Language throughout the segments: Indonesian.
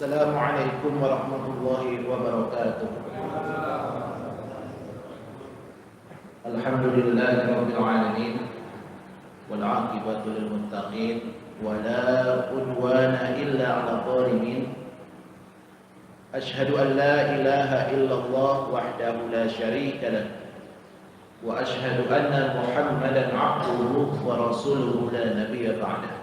Assalamualaikum warahmatullahi wabarakatuh. Alhamdulillahirabbil alamin wal 'aqibatu lil muttaqin wa la udwana illa 'alal zalimin. Asyhadu an la ilaha illallah wahdahu la syarika lah wa asyhadu anna Muhammadan 'abduhu wa rasuluhu la nabiyya ba'dah.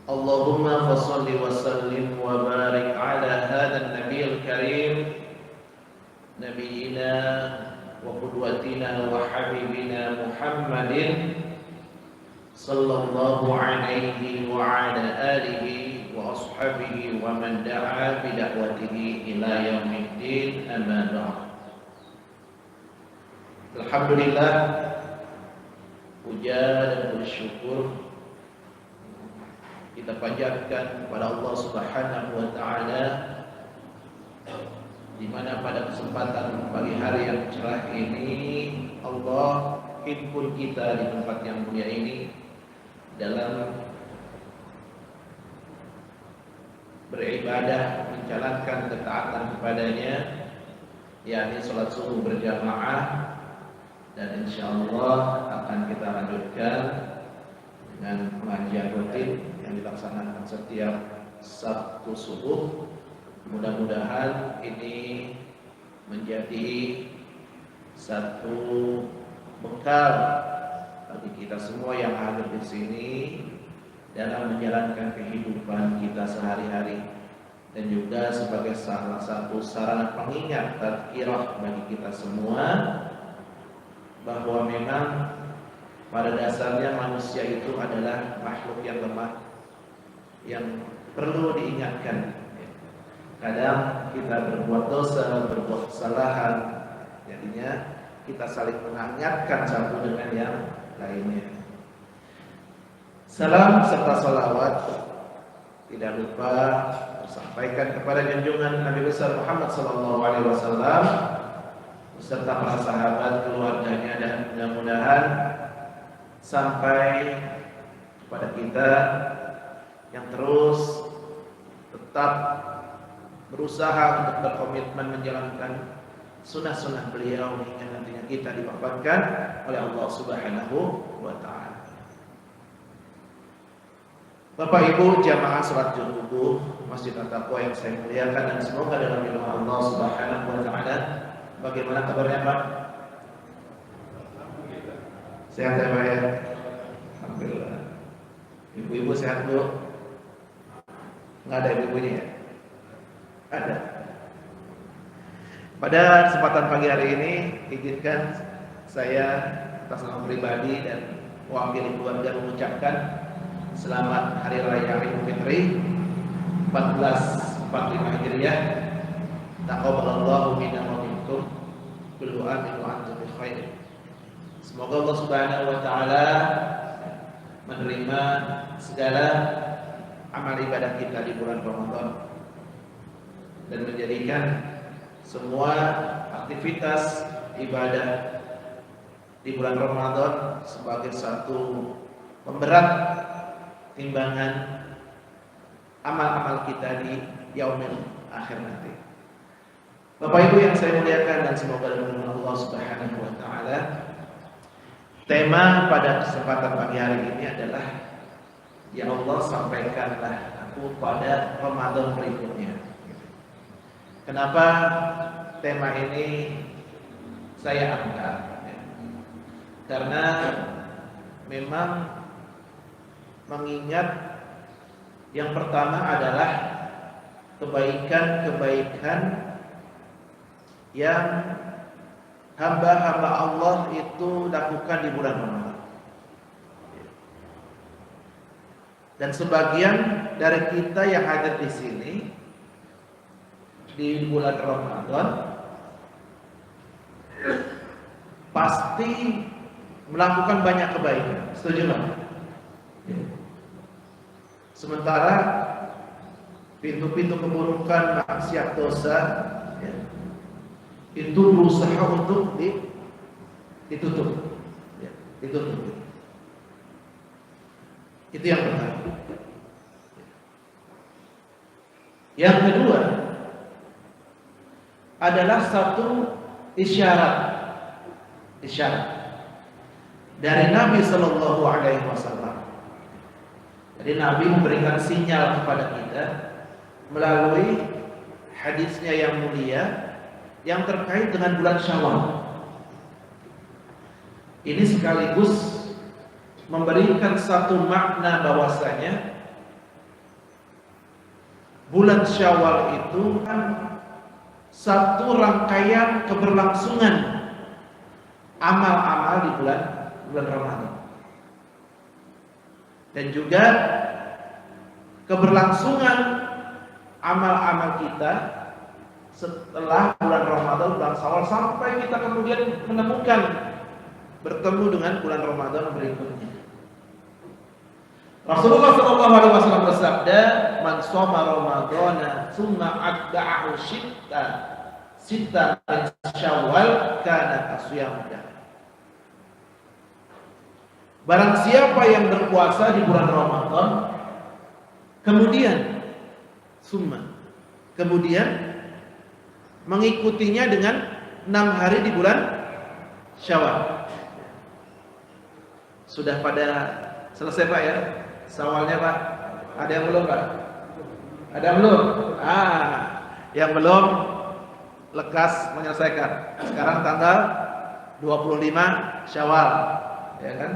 Allahumma fassalli wa sallim wa barik ala hadzal nabiyil karim nabiyina wa qudwatina wa habibina Muhammadin sallallahu alaihi wa ala alihi wa ashabihi wa man da'a bi da'watihi ila yaumiddin, amma ba'd. Alhamdulillah, puja dan bersyukur kita panjatkan kepada Allah Subhanahu wa taala, di mana pada kesempatan pagi hari yang cerah ini Allah himpun kita di tempat yang mulia ini dalam beribadah, menjalankan ketaatan kepadanya, yakni salat subuh berjamaah, dan insyaallah akan kita lanjutkan dengan pengajian rutin yang dilaksanakan setiap Sabtu subuh. Mudah-mudahan ini menjadi satu bekal bagi kita semua yang hadir di sini dalam menjalankan kehidupan kita sehari-hari, dan juga sebagai salah satu sarana pengingat tadzkirah bagi kita semua bahwa memang pada dasarnya manusia itu adalah makhluk yang lemah, yang perlu diingatkan. Kadang kita berbuat dosa, berbuat kesalahan, jadinya kita saling mengingatkan satu dengan yang lainnya. Salam serta salawat tidak lupa disampaikan kepada junjungan Nabi besar Muhammad SAW beserta para sahabat, keluarganya, dan mudah-mudahan sampai kepada kita yang terus tetap berusaha untuk berkomitmen menjalankan sunnah-sunnah beliau hingga nantinya kita diwafatkan oleh Allah Subhanahu wa taala. Bapak Ibu jamaah salat Jumat Masjid At-Taqwa yang saya muliakan, dan semoga dalam ilmu Allah Subhanahu wa taala, bagaimana kabarnya Pak? Sehat ya Pak ya? Alhamdulillah. Ibu-ibu sehat Bu? Nggak ada ibu-ibunya ya? Ada. Pada kesempatan pagi hari ini, izinkan saya atas nama pribadi dan mewakili keluarga mengucapkan selamat Hari Raya Idul Fitri 1445 Hijriah. Taqabbalallahu minna wa minkum, kullu amin wa antum bi khair. Semoga Allah Subhanahu wa taala menerima segala amal ibadah kita di bulan Ramadan dan menjadikan semua aktivitas ibadah di bulan Ramadan sebagai satu pemberat timbangan amal-amal kita di yaumil akhir nanti. Bapak Ibu yang saya muliakan, dan semoga dengan Allah Subhanahu wa taala, tema pada kesempatan pagi hari ini adalah, ya Allah, sampaikanlah aku pada Ramadan berikutnya. Kenapa tema ini saya angkat? Karena memang mengingat yang pertama adalah kebaikan-kebaikan yang hamba-hamba Allah itu lakukan di bulan Ramadan. Dan sebagian dari kita yang hadir di sini di bulan Ramadan pasti melakukan banyak kebaikan. Setuju nggak? Sementara pintu-pintu keburukan, maksiat, dosa, itu berusaha untuk ditutup. Ditutup. Itu yang pertama. Yang kedua adalah satu isyarat dari Nabi Sallallahu Alaihi Wasallam. Jadi Nabi memberikan sinyal kepada kita melalui hadisnya yang mulia yang terkait dengan bulan Syawal. Ini sekaligus memberikan satu makna bahwasanya bulan Syawal itu kan satu rangkaian keberlangsungan amal-amal di bulan Ramadan. Dan juga keberlangsungan amal-amal kita setelah bulan Ramadan, bulan Syawal, sampai kita kemudian menemukan bertemu dengan bulan Ramadan berikutnya. Rasulullah SAW bersabda, "Man shoma Ramadhana tsumma atba'ahu sitta min Syawal kana kasiyam dahr." Barang siapa yang berpuasa di bulan Ramadan, kemudian mengikutinya dengan 6 hari di bulan Syawal. Sudah pada selesai Pak ya? Syawalnya Pak? Ada yang belum Pak? Ada yang belum? Yang belum lekas menyelesaikan. Sekarang tanggal 25 Syawal, ya kan?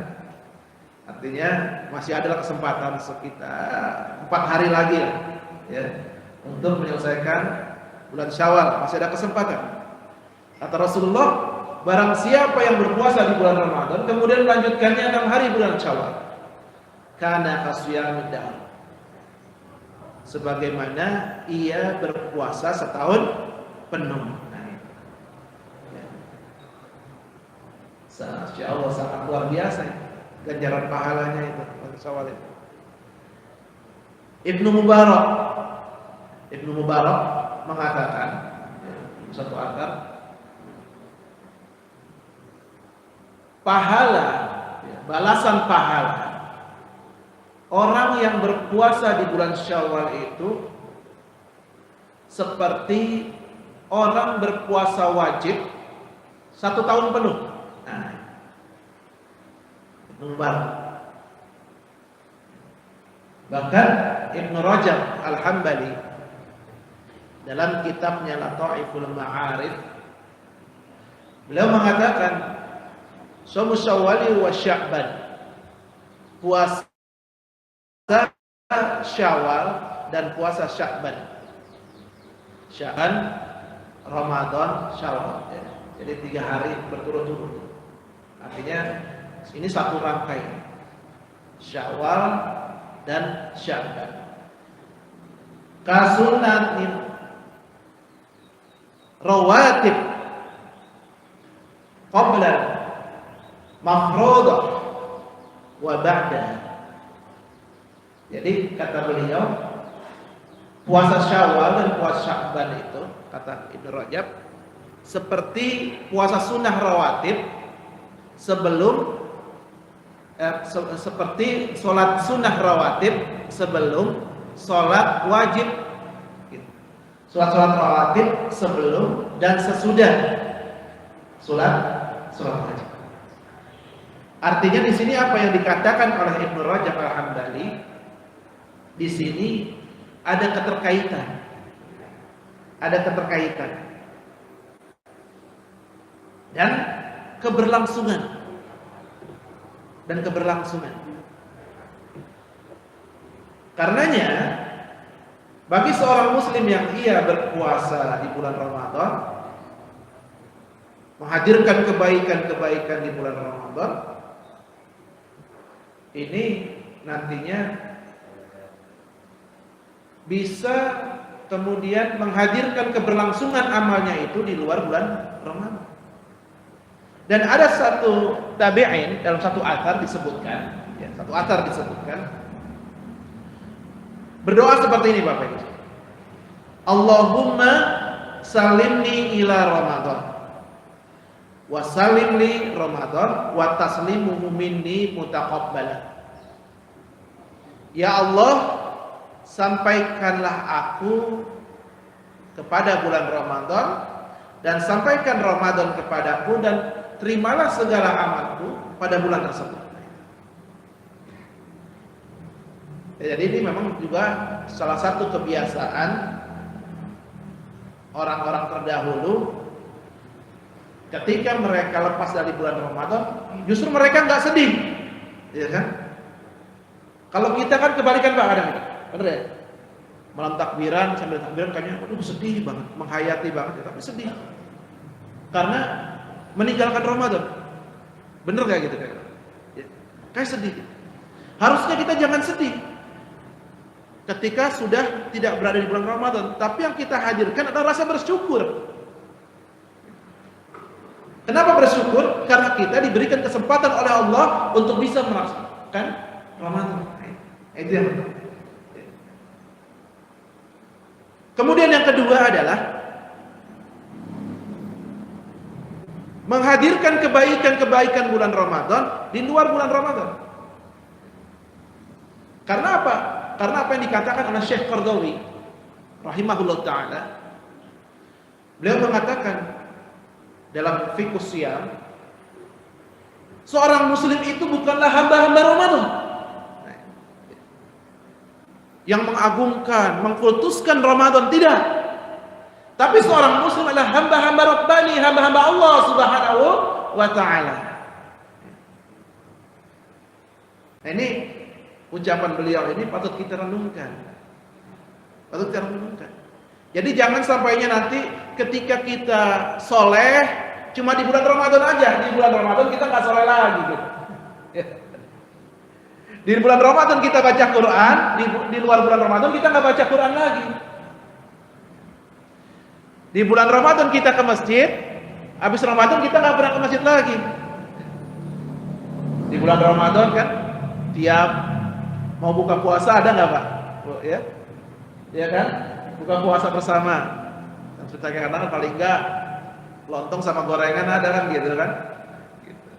Artinya masih ada kesempatan sekitar 4 hari lagi ya, untuk menyelesaikan bulan Syawal. Masih ada kesempatan. Kata Rasulullah, barang siapa yang berpuasa di bulan Ramadan kemudian melanjutkannya 6 hari bulan Syawal, kana kasiyamid dahr, sebagaimana ia berpuasa setahun penuh. Insya Allah sangat luar biasa ganjaran pahalanya itu bulan Syawal itu. Ibnu Mubarak mengatakan satu akar, pahala, balasan pahala orang yang berpuasa di bulan Syawal itu seperti orang berpuasa wajib 1 tahun penuh. Bahkan Ibnu Rajab Al-Hambali dalam kitabnya Lataiful Ma'arif, beliau mengatakan Shaum Syawal wa Sya'ban, puasa Syawal dan puasa Sya'ban. Sya'ban, Ramadan, Syawal. Jadi 3 hari berturut-turut. Artinya ini satu rangkaian, Syawal dan Sya'ban. Kasunatin rawatib qabla mafruḍah wa ba'da. Jadi kata beliau, puasa Syawal dan puasa Sya'ban itu, kata Ibnu Rajab, seperti puasa sunnah rawatib sebelum seperti sholat sunnah rawatib sebelum sholat wajib. Sholat rawatib sebelum dan sesudah sholat wajib. Artinya di sini apa yang dikatakan oleh Ibnu Rajab Al-Hambali, di sini ada keterkaitan dan keberlangsungan. Karenanya bagi seorang muslim yang ia berpuasa di bulan Ramadan, menghadirkan kebaikan-kebaikan di bulan Ramadan, ini nantinya bisa kemudian menghadirkan keberlangsungan amalnya itu di luar bulan Ramadan. Dan ada satu tabi'in dalam satu athar disebutkan, berdoa seperti ini Bapak Ibu. Allahumma salimni ila Ramadan wa salimli Ramadan wa taslimuhu minni mutaqabbalan. Ya Allah, sampaikanlah aku kepada bulan Ramadan dan sampaikan Ramadan kepadaku dan terimalah segala amalku pada bulan tersebut. Jadi ini memang juga salah satu kebiasaan orang-orang terdahulu. Ketika mereka lepas dari bulan Ramadan, justru mereka nggak sedih, ya kan? Kalau kita kan kebalikan Pak kadang, bener ya? Malam takbiran sambil takbiran kayaknya, aduh sedih banget, menghayati banget, ya, tapi sedih karena meninggalkan Ramadan, bener kayak gitu kayak? Ya, kayak sedih. Harusnya kita jangan sedih ketika sudah tidak berada di bulan Ramadan, tapi yang kita hadirkan adalah rasa bersyukur. Kenapa bersyukur? Karena kita diberikan kesempatan oleh Allah untuk bisa melaksanakan Ramadan. Itu yang pertama. Kemudian yang kedua adalah menghadirkan kebaikan-kebaikan bulan Ramadan di luar bulan Ramadan. Karena apa? Karena apa yang dikatakan oleh Syekh Qardawi rahimahullah ta'ala. Beliau mengatakan dalam fiqh siyam, seorang muslim itu bukanlah hamba-hamba Ramadan yang mengagungkan, mengkultuskan Ramadan, tidak. Tapi seorang muslim adalah hamba-hamba Rabbani, hamba-hamba Allah Subhanahu wa ta'ala. Nah, ini ucapan beliau ini patut kita renungkan. Patut kita renungkan. Jadi jangan sampainya nanti ketika kita soleh cuma di bulan Ramadan aja, di bulan Ramadan kita nggak soleh lagi gitu. Di bulan Ramadan kita baca Quran, di luar bulan Ramadan kita nggak baca Quran lagi. Di bulan Ramadan kita ke masjid, habis Ramadan kita nggak pernah ke masjid lagi. Di bulan Ramadan kan tiap mau buka puasa ada nggak Pak? Ya, ya kan? Buka puasa bersama. Dan kita katakan paling enggak lontong sama gorengan ada kan gitu kan? Gitu.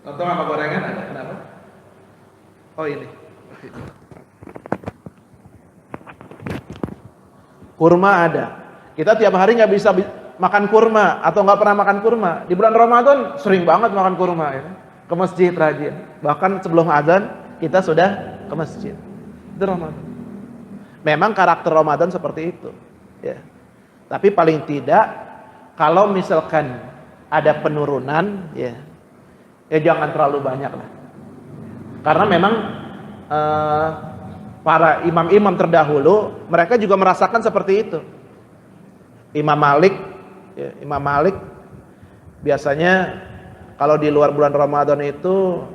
Lontong sama gorengan ada. Kenapa? Oh ini. Kurma ada. Kita tiap hari nggak bisa makan kurma atau nggak pernah makan kurma. Di bulan Ramadan sering banget makan kurma ya. Ke masjid rajin. Bahkan sebelum azan kita sudah ke masjid. Itu Ramadan. Memang karakter Ramadan seperti itu, ya. Tapi paling tidak, kalau misalkan ada penurunan, ya jangan terlalu banyak lah. Karena memang para imam-imam terdahulu, mereka juga merasakan seperti itu. Imam Malik, biasanya kalau di luar bulan Ramadan itu,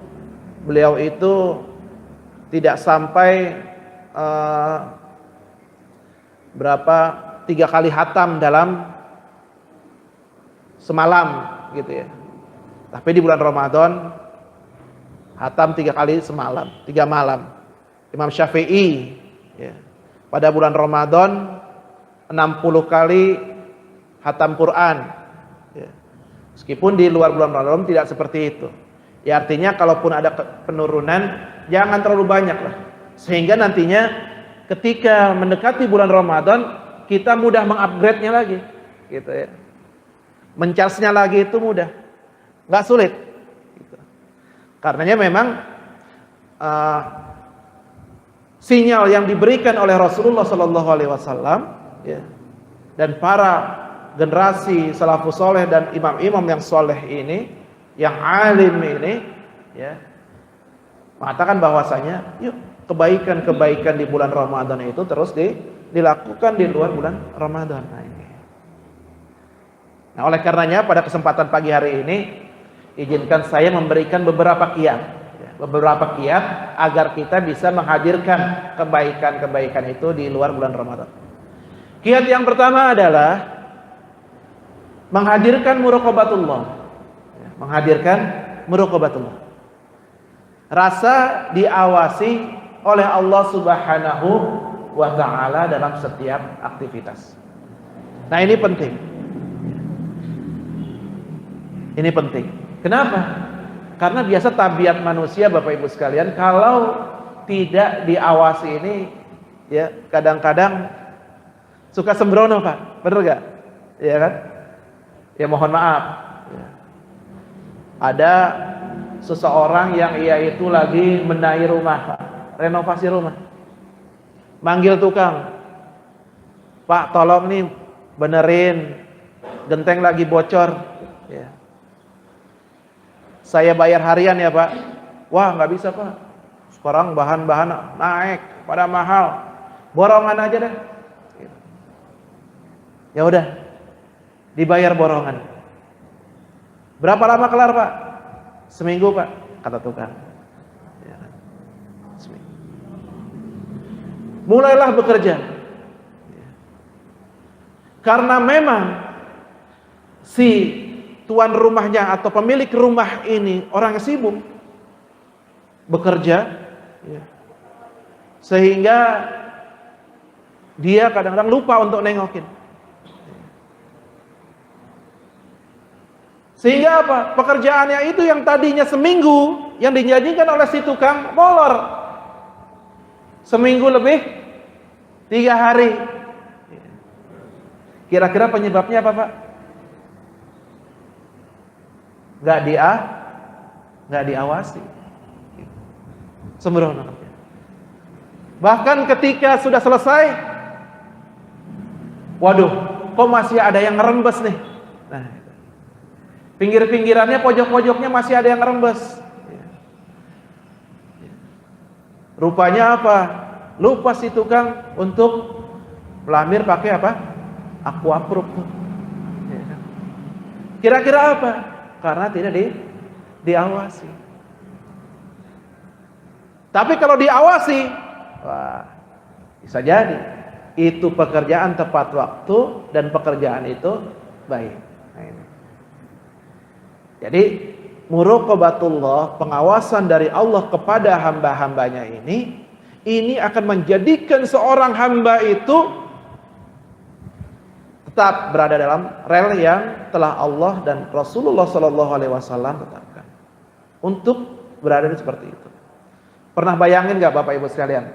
beliau itu tidak sampai 3 kali hatam dalam semalam gitu ya. Tapi di bulan Ramadan hatam 3 kali semalam, 3 malam. Imam Syafi'i ya, pada bulan Ramadan 60 kali hatam Quran ya. Meskipun di luar bulan Ramadan tidak seperti itu. Ya artinya kalaupun ada penurunan jangan terlalu banyak lah. Sehingga nantinya ketika mendekati bulan Ramadan kita mudah mengupgrade-nya lagi, gitu ya. Mencasnya lagi itu mudah, nggak sulit. Gitu. Karenanya memang sinyal yang diberikan oleh Rasulullah SAW ya, dan para generasi salafus soleh dan imam-imam yang soleh ini, yang alim ini, ya, mengatakan bahwasanya, yuk kebaikan-kebaikan di bulan Ramadan itu terus dilakukan di luar bulan Ramadan. Nah, oleh karenanya pada kesempatan pagi hari ini izinkan saya memberikan beberapa kiat agar kita bisa menghadirkan kebaikan-kebaikan itu di luar bulan Ramadan. Kiat yang pertama adalah menghadirkan muraqabatullah. Menghadirkan muraqabatullah. Rasa diawasi oleh Allah Subhanahu wa ta'ala dalam setiap aktivitas. Nah, ini penting. Ini penting. Kenapa? Karena biasa tabiat manusia Bapak Ibu sekalian, kalau tidak diawasi ini ya kadang-kadang suka sembrono Pak, bener gak? Ya kan? Ya mohon maaf. Ya. Ada seseorang yang ia itu lagi benahi rumah Pak, renovasi rumah. Manggil tukang, Pak tolong nih benerin genteng lagi bocor. Ya. Saya bayar harian ya Pak. Wah nggak bisa Pak, sekarang bahan-bahan naik pada mahal, borongan aja deh. Ya udah, dibayar borongan. Berapa lama kelar Pak? Seminggu Pak, kata tukang. Ya. Seminggu. Mulailah bekerja. Ya. Karena memang si tuan rumahnya atau pemilik rumah ini orang sibuk bekerja, ya. Sehingga dia kadang-kadang lupa untuk nengokin. Sehingga apa? Pekerjaannya itu yang tadinya seminggu, yang dijanjikan oleh si tukang, molor. Seminggu lebih 3 hari. Kira-kira penyebabnya apa Pak? Nggak diawasi. Sembrono. Bahkan ketika sudah selesai, waduh, kok masih ada yang ngerembes nih. Nah, pinggir-pinggirannya, pojok-pojoknya masih ada yang ngerembes. Rupanya apa? Lupa si tukang untuk pelamir pakai apa? Aquaproof. Kira-kira apa? Karena tidak diawasi. Tapi kalau diawasi, wah, bisa jadi itu pekerjaan tepat waktu dan pekerjaan itu baik. Nah, ini. Jadi muraqabatullah, pengawasan dari Allah kepada hamba-hambanya ini akan menjadikan seorang hamba itu tetap berada dalam rel yang telah Allah dan Rasulullah SAW tetapkan untuk berada seperti itu. Pernah bayangin nggak Bapak Ibu sekalian,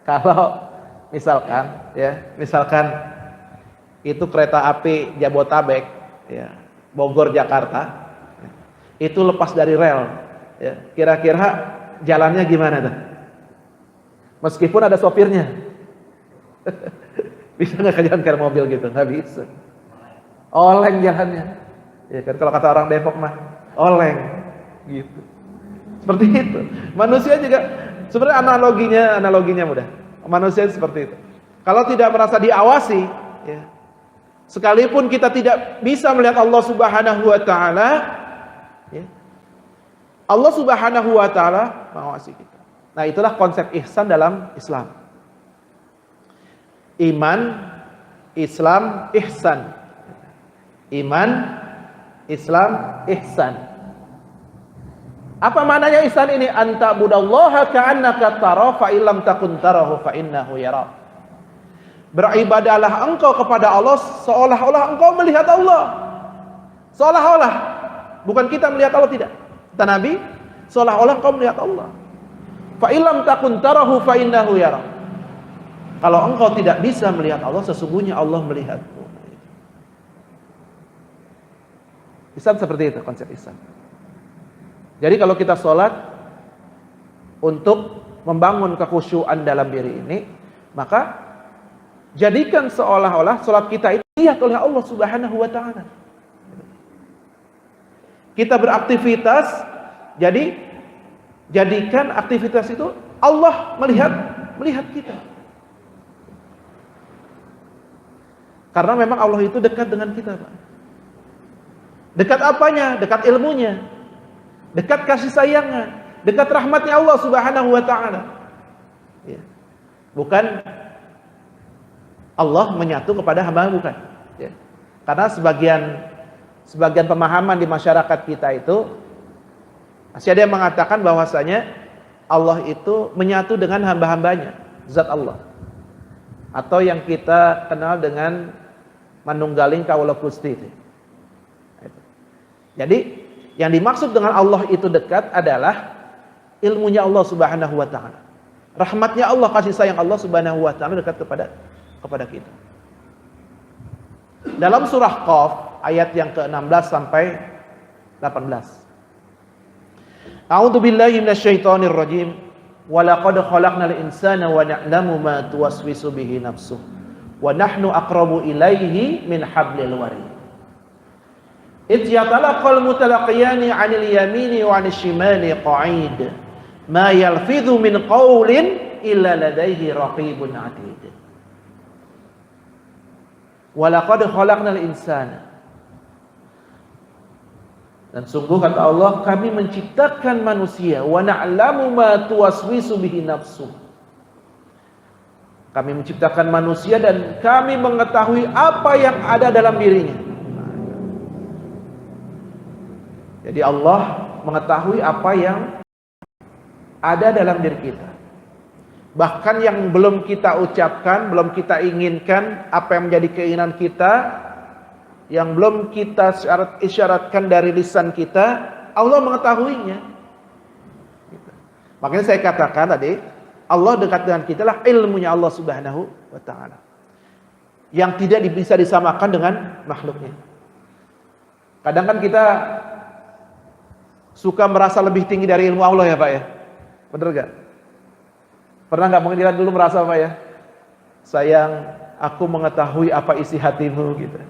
kalau misalkan itu kereta api Jabotabek, ya, Bogor Jakarta, itu lepas dari rel, ya, kira-kira jalannya gimana tuh? Meskipun ada sopirnya, bisa nggak jalan kayak mobil gitu? Nggak bisa, oleng jalannya. Ya kan, kalau kata orang Depok mah oleng, gitu. Seperti itu. Manusia juga sebenarnya analoginya mudah. Manusia seperti itu. Kalau tidak merasa diawasi, ya, sekalipun kita tidak bisa melihat Allah Subhanahu wa taala, ya, Allah Subhanahu wa taala mengawasi kita. Nah, itulah konsep ihsan dalam Islam. Iman, Islam, ihsan. Iman, Islam, ihsan. Apa maknanya ihsan ini? Anta budallaha ka'annaka tara fa illam takun tarahu fa innahu yara. Beribadahlah engkau kepada Allah seolah-olah engkau melihat Allah. Seolah-olah, bukan kita melihat Allah, tidak. Kata Nabi, seolah-olah engkau melihat Allah. Fa illam takun tarahu fa innahu yara. Kalau engkau tidak bisa melihat Allah, sesungguhnya Allah melihatmu. Ihsan seperti itu konsep ihsan. Jadi kalau kita sholat untuk membangun kekhusyuan dalam diri ini, maka jadikan seolah-olah sholat kita itu dilihat oleh Allah Subhanahu wa ta'ala. Kita beraktivitas, jadi jadikan aktivitas itu Allah melihat kita. Karena memang Allah itu dekat dengan kita, Pak. Dekat apanya? Dekat ilmunya, dekat kasih sayangnya, dekat rahmatnya Allah Subhanahu wa ta'ala. Ya. Bukan Allah menyatu kepada hamba, bukan. Ya. Karena sebagian pemahaman di masyarakat kita itu masih ada yang mengatakan bahwasanya Allah itu menyatu dengan hamba-hambanya, zat Allah, atau yang kita kenal dengan manunggaling kawula Gusti. Jadi yang dimaksud dengan Allah itu dekat adalah ilmunya Allah Subhanahu wa ta'ala. Rahmatnya Allah, kasih sayang Allah Subhanahu wa taala dekat kepada kita. Dalam surah Qaf ayat yang ke-16 sampai 18. A'udzu billahi minasyaitonir rajim. Wa laqad khalaqnal insana wa na'lamu ma tuwaswisu bihi nafsuh. Wa nahnu aqrabu ilaihi min hablil warid. Idh yatalaqal mutalaqiyani 'anil yamini wa 'anil shimali qa'id. Ma yalfidhu min qawlin illa ladaihi raqibun 'atid. Wa laqad khalaqnal insana. Dan sungguh kata Allah, kami menciptakan manusia, wa na'lamu ma tuwaswisu bihi nafsuh. Kami menciptakan manusia dan kami mengetahui apa yang ada dalam dirinya. Jadi Allah mengetahui apa yang ada dalam diri kita. Bahkan yang belum kita ucapkan, belum kita inginkan, apa yang menjadi keinginan kita, yang belum kita isyaratkan dari lisan kita, Allah mengetahuinya. Makanya saya katakan tadi, Allah dekat dengan kita lah ilmunya Allah Subhanahu wa taala, yang tidak bisa disamakan dengan makhluknya. Kadang kan kita suka merasa lebih tinggi dari ilmu Allah ya Pak ya, bener gak? Pernah gak mungkin kita dulu merasa Pak ya, sayang aku mengetahui apa isi hatimu gitu.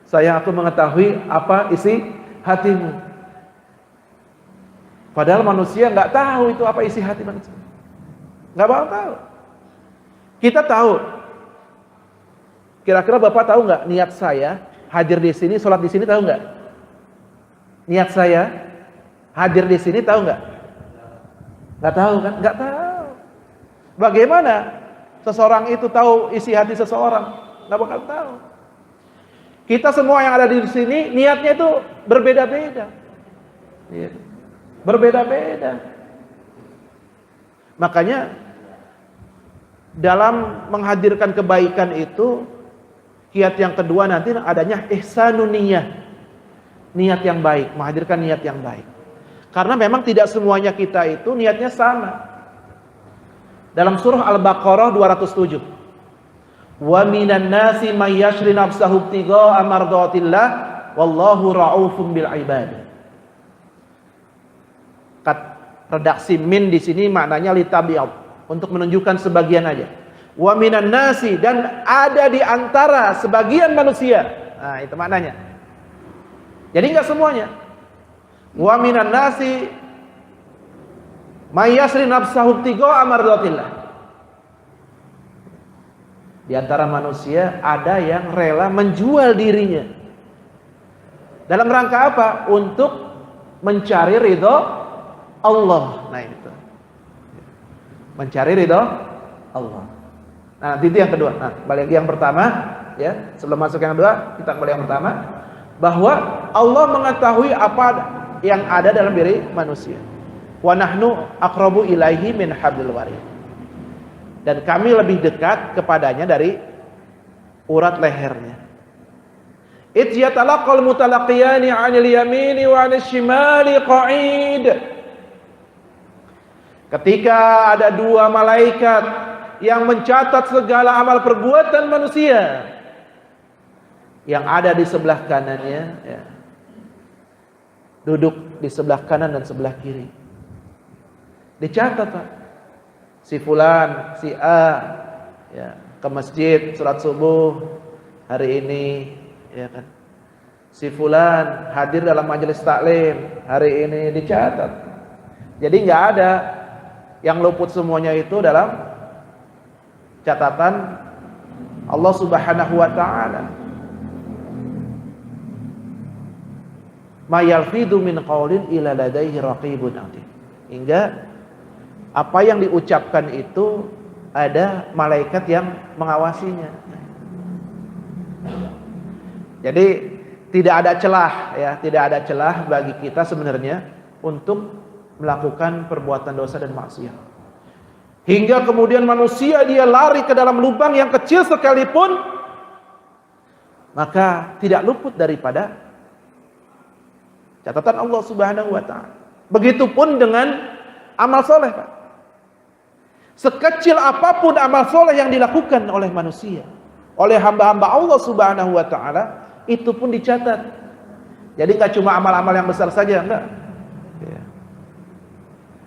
Sayang aku mengetahui apa isi hatimu. Padahal manusia nggak tahu itu apa isi hati manusia. Nggak bakal tahu. Kita tahu. Kira-kira Bapak tahu nggak niat saya hadir di sini, sholat di sini, tahu nggak? Niat saya hadir di sini tahu nggak? Nggak tahu kan? Nggak tahu. Bagaimana seseorang itu tahu isi hati seseorang? Nggak bakal tahu. Kita semua yang ada di sini niatnya itu berbeda-beda. Berbeda-beda. Makanya dalam menghadirkan kebaikan itu, kiat yang kedua nanti adanya ihsanun niyah. Niat yang baik, menghadirkan niat yang baik. Karena memang tidak semuanya kita itu niatnya sama. Dalam surah Al-Baqarah 207. Wa minan nasi may yashri nafsahu ibtigha'a mardatillah wallahu ra'ufun bil ibad. Redaksi min di sini maknanya litabi'at, untuk menunjukkan sebagian aja. Wa minan nasi, dan ada di antara sebagian manusia. Nah, itu maknanya. Jadi enggak semuanya. Wa minan nasi may yashri nafsahu ibtigha'a mardatillah. Di antara manusia ada yang rela menjual dirinya. Dalam rangka apa? Untuk mencari ridho Allah. Nah itu. Mencari ridho Allah. Nah itu yang kedua. Nah balik yang pertama, ya sebelum masuk yang kedua, kita kembali yang pertama, bahwa Allah mengetahui apa yang ada dalam diri manusia. Wa nahnu aqrabu ilaihi min hablil warid. Dan kami lebih dekat kepadanya dari urat lehernya. Idh yatalaqal mutalaqiyani 'anil yamini wa 'anil shimali qa'id. Ketika ada dua malaikat yang mencatat segala amal perbuatan manusia, yang ada di sebelah kanannya, ya, duduk di sebelah kanan dan sebelah kiri, dicatat Pak. Si fulan, si A, ya, ke masjid salat subuh hari ini, ya kan. Si fulan hadir dalam majelis taklim hari ini, dicatat. Jadi nggak ada yang luput, semuanya itu dalam catatan Allah Subhanahu wa taala. Ma yalfidu min qaulin illa ladaihi raqibun atid. Hingga apa yang diucapkan itu ada malaikat yang mengawasinya. Jadi tidak ada celah, ya, tidak ada celah bagi kita sebenarnya untuk melakukan perbuatan dosa dan maksiat. Hingga kemudian manusia dia lari ke dalam lubang yang kecil sekalipun, maka tidak luput daripada catatan Allah Subhanahu wa taala. Begitupun dengan amal soleh, Pak. Sekecil apapun amal soleh yang dilakukan oleh manusia, oleh hamba-hamba Allah Subhanahu wa Ta'ala, itu pun dicatat. Jadi nggak cuma amal-amal yang besar saja, enggak.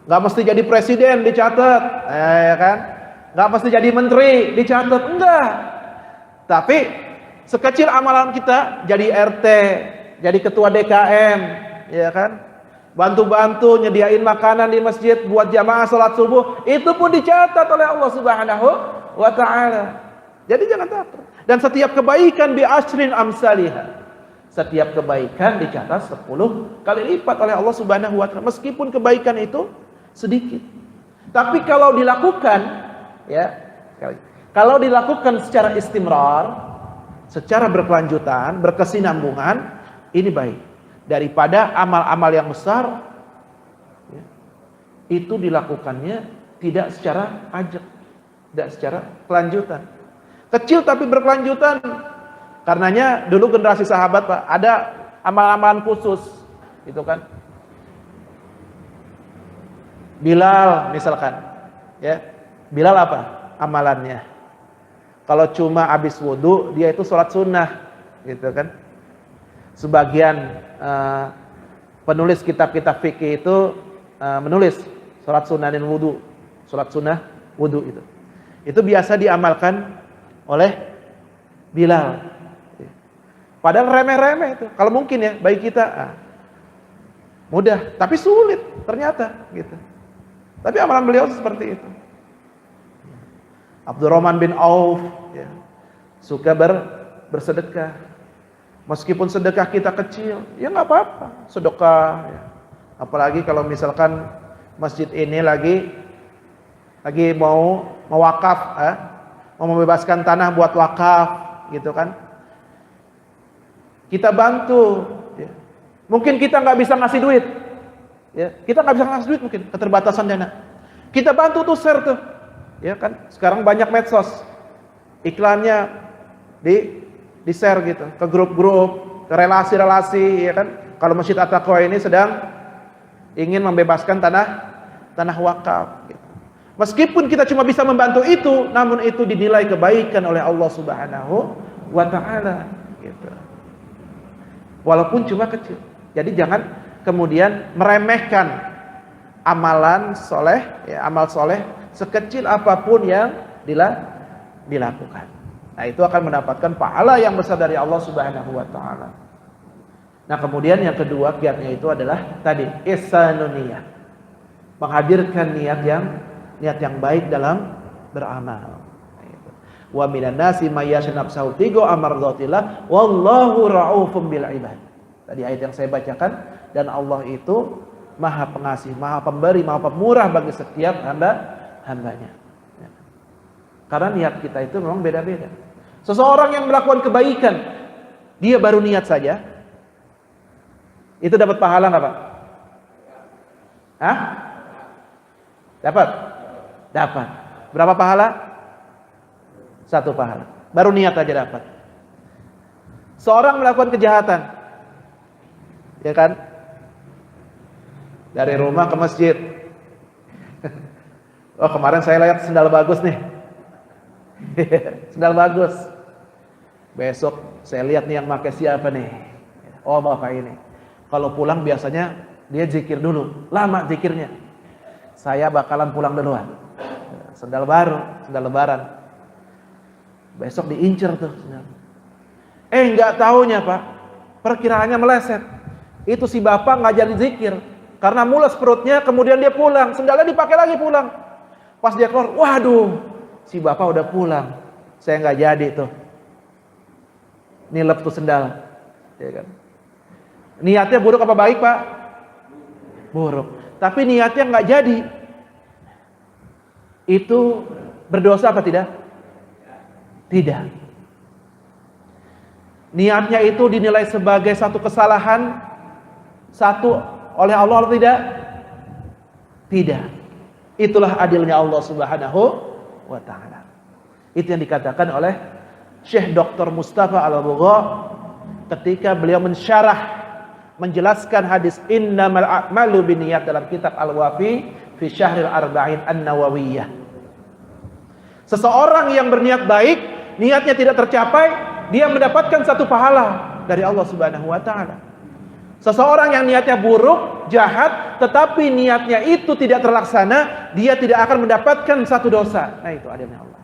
Nggak mesti jadi presiden dicatat, ya kan? Nggak mesti jadi menteri dicatat, enggak. Tapi sekecil amalan kita jadi RT, jadi ketua DKM, ya kan? Bantu-bantu nyediain makanan di masjid buat jamaah salat subuh, itu pun dicatat oleh Allah Subhanahu wa Ta'ala. Jadi jangan takut. Dan setiap kebaikan bi asyrin amsalihah. Setiap kebaikan dicatat 10 kali lipat oleh Allah Subhanahu wa Ta'ala, meskipun kebaikan itu sedikit. Tapi kalau dilakukan, ya, kalau dilakukan secara istimrar, secara berkelanjutan, berkesinambungan, ini baik daripada amal-amal yang besar, ya, itu dilakukannya tidak secara ajak, tidak secara kelanjutan. Kecil tapi berkelanjutan. Karenanya dulu generasi sahabat, Pak, ada amal-amalan khusus, gitu kan. Bilal misalkan, ya. Bilal apa amalannya? Kalau cuma habis wudu, dia itu sholat sunnah, gitu kan. Sebagian penulis kitab-kitab fikih itu menulis sholat sunnahin wudu, sholat sunnah wudu itu. Itu biasa diamalkan oleh Bilal. Padahal remeh-remeh itu. Kalau mungkin ya bagi kita mudah, tapi sulit ternyata, gitu. Tapi amalan beliau seperti itu. Abdurrahman bin Auf, ya, suka bersedekah. Meskipun sedekah kita kecil, ya nggak apa-apa, sedekah. Ya. Apalagi kalau misalkan masjid ini lagi mau mewakaf, mau membebaskan tanah buat wakaf, gitu kan? Kita bantu. Ya. Mungkin kita nggak bisa ngasih duit. Ya, kita nggak bisa ngasih duit, mungkin keterbatasan dana. Kita bantu tuh share tuh, ya kan? Sekarang banyak medsos, iklannya di share gitu, ke grup-grup, ke relasi-relasi, ya kan? Kalau Masjid At-Taqwa ini sedang ingin membebaskan tanah wakaf. Gitu. Meskipun kita cuma bisa membantu itu, namun itu dinilai kebaikan oleh Allah Subhanahu wa Ta'ala. Gitu. Walaupun cuma kecil. Jadi jangan kemudian meremehkan amalan soleh, ya, amal soleh sekecil apapun yang dilakukan. Nah, itu akan mendapatkan pahala yang besar dari Allah Subhanahu wa Ta'ala. Nah, kemudian yang kedua kiatnya itu adalah tadi ihsanun niyah, menghadirkan niat yang baik dalam beramal. Wa minan nasi may yashnabsahu tigo amardhatillah wallahu raufum bil ibad. Tadi ayat yang saya bacakan. Dan Allah itu Maha Pengasih, Maha Pemberi, Maha Pemurah bagi setiap hambanya. Ya. Karena niat kita itu memang beda-beda. Seseorang yang melakukan kebaikan, dia baru niat saja, itu dapat pahala nggak, Pak? Hah? Dapat. Berapa pahala? 1 pahala. Baru niat aja dapat. Seorang melakukan kejahatan, ya kan? Dari rumah ke masjid. Oh, kemarin saya lihat sendal bagus nih. Sendal bagus. Besok saya lihat nih yang pakai siapa nih. Oh, pakai ini. Kalau pulang biasanya dia zikir dulu. Lama zikirnya. Saya bakalan pulang duluan. Sendal baru, sendal lebaran. Besok diincer tuh. Nggak taunya, Pak. Perkiraannya meleset. Itu si bapak nggak jadi zikir. Karena mules perutnya, kemudian dia pulang, sendalnya dipakai lagi pulang. Pas dia keluar, waduh, si bapak udah pulang. Saya nggak jadi tuh. Nilep tuh sendal, ya kan? Niatnya buruk apa baik, Pak? Buruk. Tapi niatnya nggak jadi. Itu berdosa apa tidak? Tidak. Niatnya itu dinilai sebagai satu kesalahan, satu oleh Allah atau tidak? Tidak. Itulah adilnya Allah Subhanahu wa Ta'ala. Itu yang dikatakan oleh Syekh Dr. Mustafa Al-Bugha ketika beliau menjelaskan hadis innamal a'malu binniyat dalam kitab Al-Wafi fi Syahril Arba'in An-Nawawiyah. Seseorang yang berniat baik, niatnya tidak tercapai, dia mendapatkan satu pahala dari Allah Subhanahu wa taala. Seseorang yang niatnya buruk, jahat, tetapi niatnya itu tidak terlaksana, dia tidak akan mendapatkan satu dosa. Nah, itu adilnya Allah.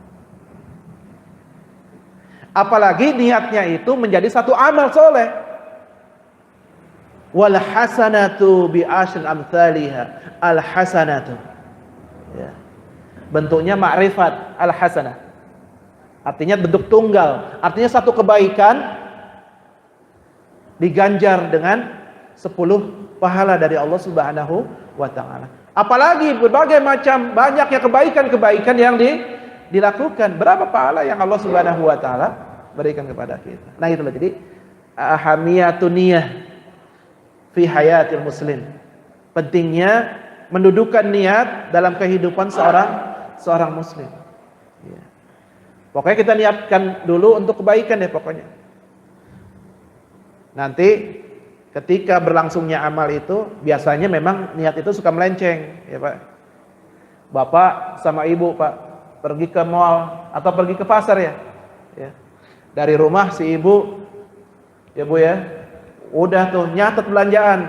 Apalagi niatnya itu menjadi satu amal soleh. Wal hasanatu bi asyri amsalihha. Al hasanatu. Ya. Bentuknya ma'rifat al hasanah. Artinya bentuk tunggal. Artinya satu kebaikan diganjar dengan 10 pahala dari Allah Subhanahu wa taala. Apalagi berbagai macam banyaknya kebaikan-kebaikan yang dilakukan. Berapa pahala yang Allah Subhanahu wa taala berikan kepada kita. Nah, itulah jadi ahamiyatun niyah fi hayatil muslim. Pentingnya mendudukan niat dalam kehidupan seorang muslim. Ya. Pokoknya kita niatkan dulu untuk kebaikan deh pokoknya. Nanti ketika berlangsungnya amal itu biasanya memang niat itu suka melenceng, ya Pak. Bapak sama Ibu, Pak, pergi ke mall atau pergi ke pasar ya. Ya. Dari rumah si Ibu, ya Bu ya, udah tuh nyatet belanjaan.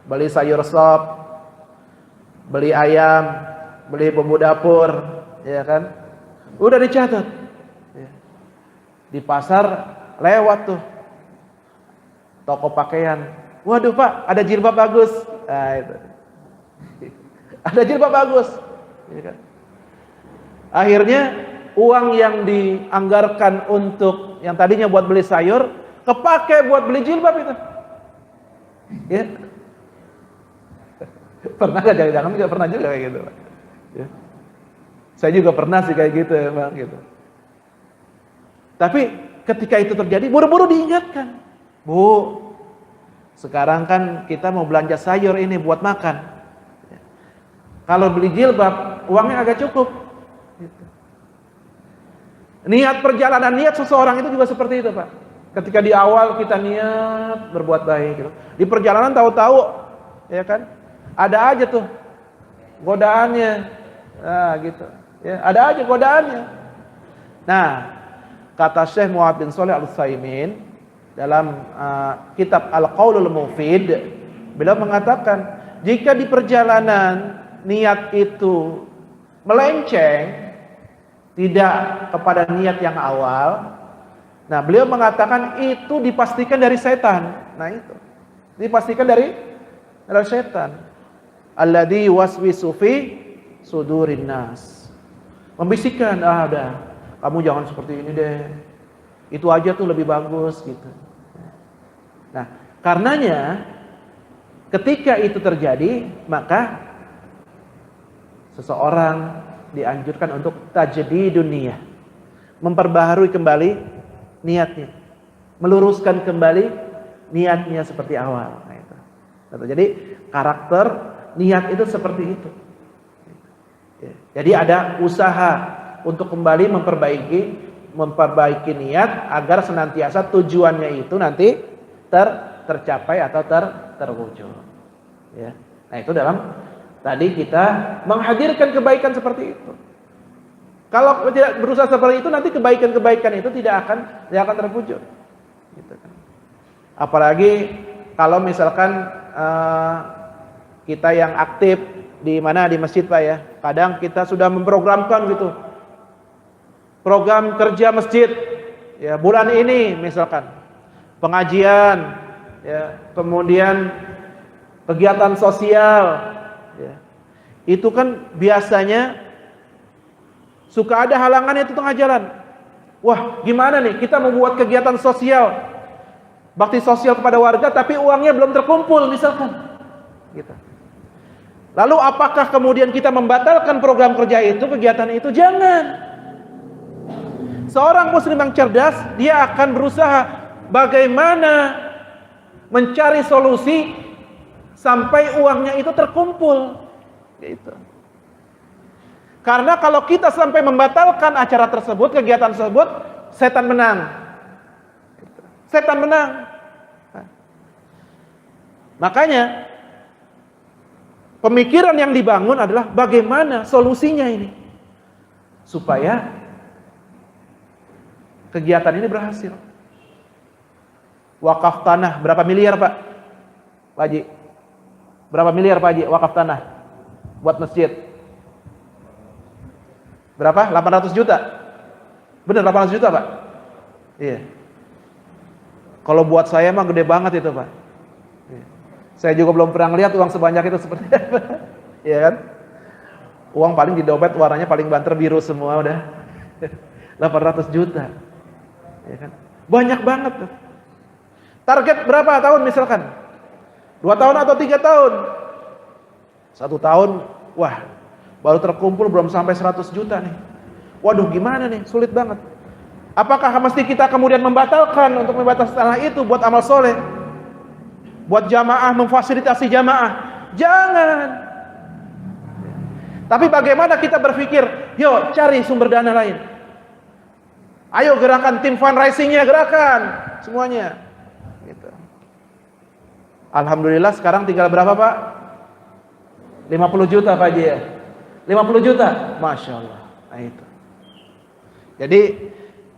Beli sayur sop, beli ayam, beli bumbu dapur, ya kan? Udah dicatat. Ya. Di pasar lewat tuh toko pakaian. Waduh Pak, ada jilbab bagus. Nah, itu. Ada jilbab bagus. Ya kan? Akhirnya uang yang dianggarkan untuk yang tadinya buat beli sayur, kepake buat beli jilbab itu. Ya. Pernah gak? Jangan juga pernah juga kayak gitu. Ya. Saya juga pernah sih kayak gitu emang gitu. Tapi ketika itu terjadi, buru-buru diingatkan. Bu, sekarang kan kita mau belanja sayur ini buat makan. Ya. Kalau beli jilbab, uangnya agak cukup. Gitu. Niat perjalanan, niat seseorang itu juga seperti itu Pak. Ketika di awal kita niat berbuat baik gitu. Di perjalanan tahu-tahu ya kan ada aja tuh godaannya. Nah gitu ya, ada aja godaannya. Nah, kata Syekh Muhammad bin Shalih Al-Utsaimin dalam kitab Al-Qaulul Mufid, beliau mengatakan jika di perjalanan niat itu melenceng tidak kepada niat yang awal. Nah, beliau mengatakan itu dipastikan dari setan. Nah, itu dipastikan dari setan. Alladzi waswisu fi sudurin nas. Membisikkan, udah, kamu jangan seperti ini deh. Itu aja tuh lebih bagus gitu. Nah, karenanya ketika itu terjadi, maka seseorang dianjurkan untuk tajdidun niyah, memperbaharui kembali niatnya, meluruskan kembali niatnya seperti awal. Nah, itu. Jadi karakter niat itu seperti itu. Jadi ada usaha untuk kembali memperbaiki niat agar senantiasa tujuannya itu nanti tercapai atau terwujud. Ya. Nah, itu dalam tadi kita menghadirkan kebaikan seperti itu. Kalau tidak berusaha seperti itu, nanti kebaikan-kebaikan itu tidak akan terwujud. Gitu kan. Apalagi kalau misalkan kita yang aktif di masjid Pak ya, kadang kita sudah memprogramkan gitu, program kerja masjid. Ya bulan ini misalkan pengajian, ya kemudian kegiatan sosial. Ya. Itu kan biasanya suka ada halangannya di tengah jalan. Wah, gimana nih kita membuat kegiatan sosial, bakti sosial kepada warga, tapi uangnya belum terkumpul misalkan. Gitu. Lalu apakah kemudian kita membatalkan program kerja itu, kegiatan itu? Jangan. Seorang muslim yang cerdas, dia akan berusaha bagaimana mencari solusi sampai uangnya itu terkumpul. Gitu. Karena kalau kita sampai membatalkan acara tersebut, kegiatan tersebut, setan menang. Setan menang. Makanya pemikiran yang dibangun adalah bagaimana solusinya ini. supaya kegiatan ini berhasil. Wakaf tanah berapa miliar Pak? Pak Haji? Berapa miliar Pak Haji wakaf tanah buat masjid? Berapa? 800 juta? Bener 800 juta Pak? Iya. Kalau buat saya mah gede banget itu Pak. Iya. Saya juga belum pernah lihat uang sebanyak itu seperti apa. Iya kan? Uang paling di dompet warnanya paling banter biru semua udah. 800 juta. Iya kan? Banyak banget tuh. Target berapa tahun misalkan? 2 tahun atau 3 tahun? 1 tahun, wah, baru terkumpul belum sampai 100 juta nih. Waduh, gimana nih? Sulit banget. Apakah mesti kita kemudian membatalkan untuk membatasi tanah itu buat amal soleh? Buat jamaah, memfasilitasi jamaah? Jangan. Tapi bagaimana kita berpikir, yuk cari sumber dana lain. Ayo gerakan tim fundraisingnya, gerakan semuanya. Gitu. Alhamdulillah sekarang tinggal berapa Pak? 50 juta Pak Haji ya? 50 juta? Masya Allah. Nah itu. Jadi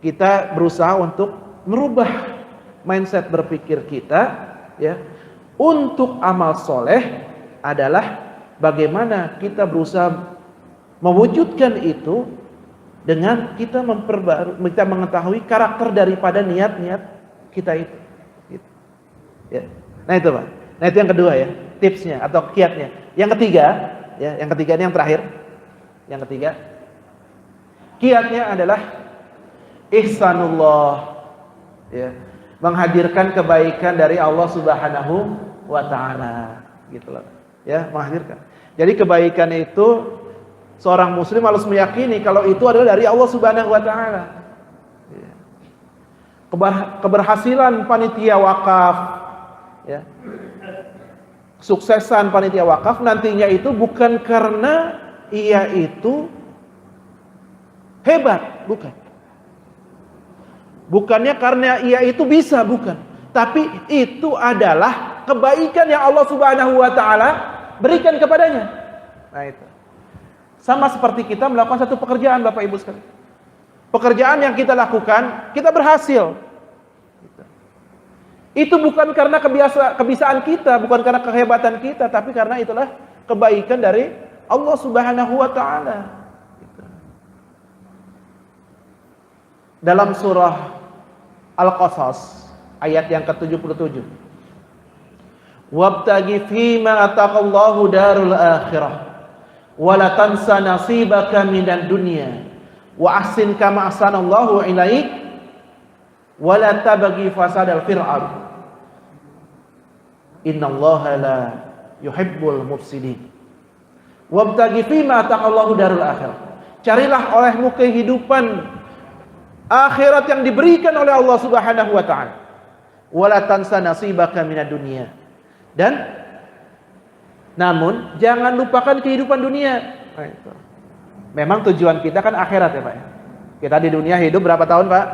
kita berusaha untuk merubah mindset berpikir kita ya. Untuk amal soleh adalah bagaimana kita berusaha mewujudkan itu dengan kita kita mengetahui karakter daripada niat-niat kita itu. Gitu. Ya. Nah itu Pak. Nah itu yang kedua ya, tipsnya atau kiatnya. Yang ketiga, ya, yang ketiga ini yang terakhir. Yang ketiga, kiatnya adalah ihsanullah, ya, menghadirkan kebaikan dari Allah Subhanahu wa taala, gitu loh. Ya, menghadirkan. Jadi kebaikan itu seorang muslim harus meyakini kalau itu adalah dari Allah Subhanahu wa taala. Ya. Keberhasilan panitia wakaf, ya. Suksesan panitia wakaf nantinya itu bukan karena ia itu hebat, bukan. Bukannya karena ia itu bisa, bukan. Tapi itu adalah kebaikan yang Allah Subhanahu wa taala berikan kepadanya. Nah itu. Sama seperti kita melakukan satu pekerjaan Bapak Ibu sekalian. Pekerjaan yang kita lakukan, kita berhasil. Itu bukan karena kebiasaan kita, bukan karena kehebatan kita, tapi karena itulah kebaikan dari Allah Subhanahu wa taala. Dalam surah Al-Qasas ayat yang ke-77. Wabtaghi fima ataqallahu darul akhirah wa la tansa nasibaka minad dunya wa ahsin kama ahsanallahu ilaik wa la tabghi fasadal fil ardh innallaha la yuhibbul mufsidin. Wabtaghi fima ataqallahu darul akhirah. Carilah olehmu kehidupan akhirat yang diberikan oleh Allah Subhanahu wa taala. Wala tansa nasibaka minad dunya. Dan namun jangan lupakan kehidupan dunia. Nah, itu. Memang tujuan kita kan akhirat ya Pak ya. Kita di dunia hidup berapa tahun Pak?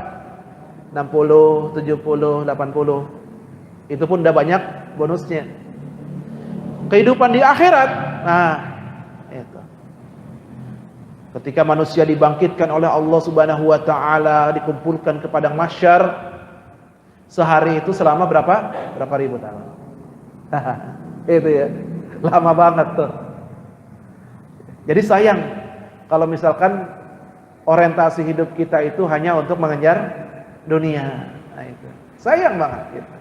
60, 70, 80. Itu pun udah banyak bonusnya. Kehidupan di akhirat. Nah, itu. Ketika manusia dibangkitkan oleh Allah Subhanahu wa taala, dikumpulkan ke padang mahsyar, sehari itu selama berapa? Berapa ribu tahun. Itu ya. Lama banget tuh. Jadi sayang kalau misalkan orientasi hidup kita itu hanya untuk mengejar dunia. Nah, itu. Sayang banget gitu.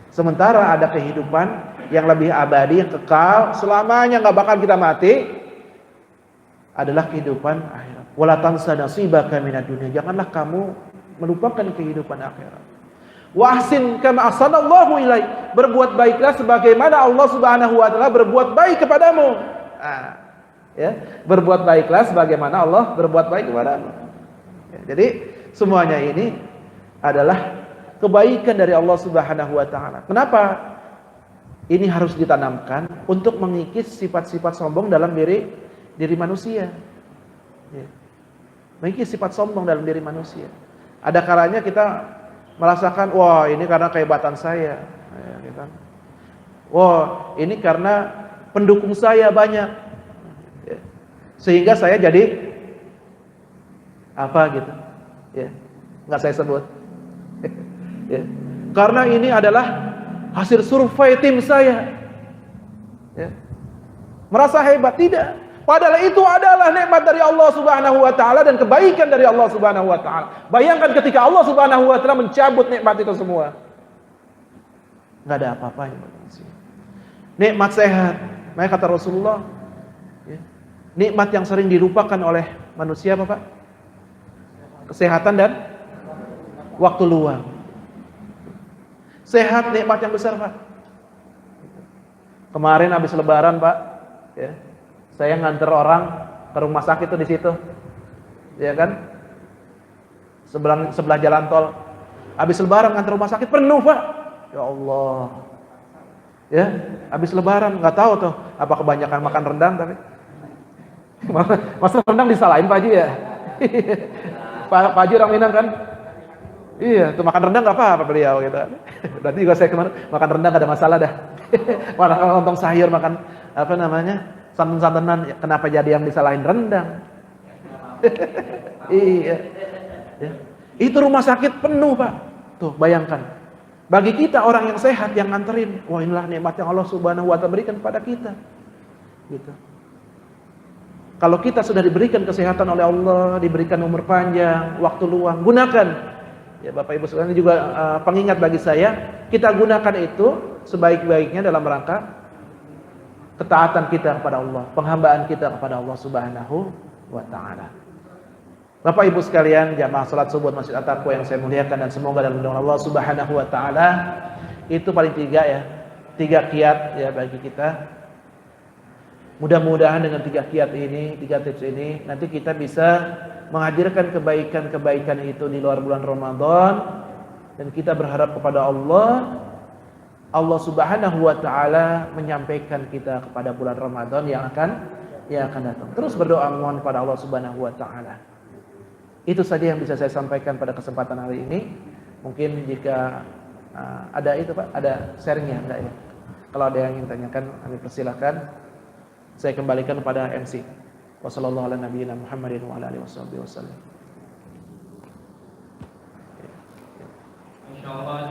Sementara ada kehidupan yang lebih abadi, yang kekal, selamanya nggak bakal kita mati, adalah kehidupan akhirat. Wala tansa nasibaka minad dunya. Janganlah kamu melupakan kehidupan akhirat. Wa ahsin kama ahsanallahu ilaik. Berbuat baiklah sebagaimana Allah Subhanahu wa taala berbuat baik kepadamu. Nah, ya, berbuat baiklah sebagaimana Allah berbuat baik kepadamu. Ya, jadi semuanya ini adalah kebaikan dari Allah Subhanahu wa taala. Kenapa? Ini harus ditanamkan untuk mengikis sifat-sifat sombong dalam diri manusia. Ya. Mengikis sifat sombong dalam diri manusia. Ada kalanya kita merasakan, wah ini karena kehebatan saya. Ya, gitu. Wah ini karena pendukung saya banyak. Ya. Sehingga saya jadi Apa gitu? Ya, nggak saya sebut. Ya. Karena ini adalah hasil survei tim saya. Ya. Merasa hebat? Tidak. Padahal itu adalah nikmat dari Allah Subhanahu wa taala dan kebaikan dari Allah Subhanahu wa taala. Bayangkan ketika Allah Subhanahu wa taala mencabut nikmat itu semua. Enggak ada apa-apanya. Nikmat sehat. Makanya kata Rasulullah, ya, nikmat yang sering dilupakan oleh manusia apa, Pak? Kesehatan dan waktu luang. Sehat nikmat yang besar, Pak. Kemarin habis lebaran, Pak, ya, saya nganter orang ke rumah sakit tuh di situ, ya kan? Sebelah jalan tol. Habis lebaran nganter rumah sakit penuh, Pak. Ya Allah. Ya, habis lebaran nggak tahu tuh apa kebanyakan makan rendang tapi. Masa rendang disalahin Pak Haji ya? Pak Haji orang Minang kan? Iya, tuh makan rendang nggak apa-apa beliau gitu. Berarti juga saya kemarin makan rendang gak ada masalah dah. Malah lontong sayur makan apa namanya? Santan-santanan, kenapa jadi yang disalahin rendang? Iya. Ya. Itu rumah sakit penuh, Pak. Tuh, bayangkan. Bagi kita orang yang sehat yang nganterin, wah inilah nikmat yang Allah Subhanahu wa taala berikan kepada kita. Gitu. Kalau kita sudah diberikan kesehatan oleh Allah, diberikan umur panjang, waktu luang, gunakan. Ya Bapak Ibu sekalian, juga pengingat bagi saya, kita gunakan itu sebaik-baiknya dalam rangka ketaatan kita kepada Allah, penghambaan kita kepada Allah Subhanahu wa taala. Bapak Ibu sekalian, jamaah salat subuh Masjid At-Taqwa yang saya muliakan dan semoga dalam lindungan Allah Subhanahu wa taala, itu paling tiga ya. 3 kiat ya bagi kita. Mudah-mudahan dengan 3 kiat ini, 3 tips ini, nanti kita bisa menghadirkan kebaikan-kebaikan itu di luar bulan Ramadan, dan kita berharap kepada Allah Subhanahu wa taala menyampaikan kita kepada bulan Ramadan yang akan datang. Terus berdoa mohon kepada Allah Subhanahu wa taala. Itu saja yang bisa saya sampaikan pada kesempatan hari ini. Mungkin jika ada itu Pak, ada sharingnya enggak ya? Kalau ada yang ingin tanyakan, kami persilahkan. Saya kembalikan kepada MC. Wassallallahu ala nabiyina Muhammadin wa ala alihi wasallam. Insyaallah